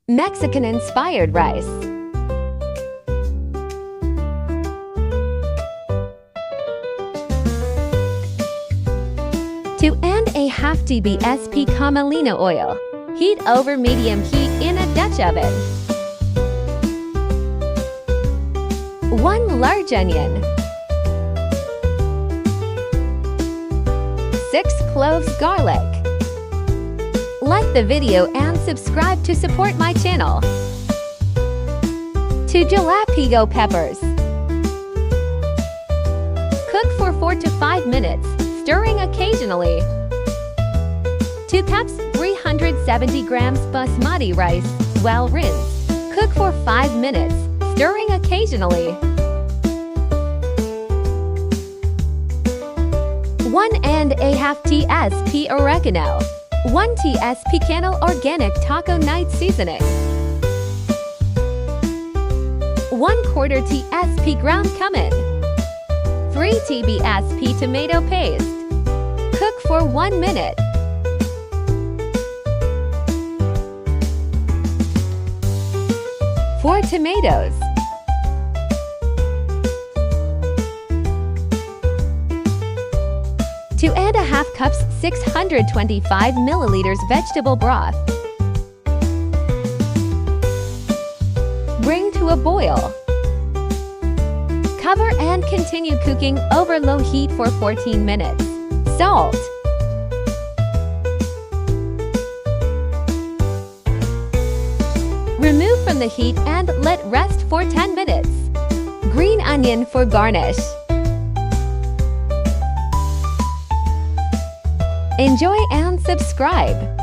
Mexican-inspired rice. Two and a half tbsp camelina oil. Heat over medium heat in a Dutch oven. 1 large onion. 6 cloves garlic. Like the video and subscribe to support my channel. 2 jalapeño peppers. Cook for 4 to 5 minutes, stirring occasionally. 2 cups 370 grams basmati rice, well rinsed. Cook for 5 minutes, stirring occasionally. 1 and a half tsp oregano. 1 tsp Kanel organic taco night seasoning. 1/4 tsp ground cumin. 3 tbsp tomato paste. Cook for 1 minute. Four tomatoes. 2 and a half cups 625 milliliters vegetable broth. Bring to a boil. Cover and continue cooking over low heat for 14 minutes. Salt. Remove from the heat and let rest for 10 minutes. Green onion for garnish. Enjoy and subscribe.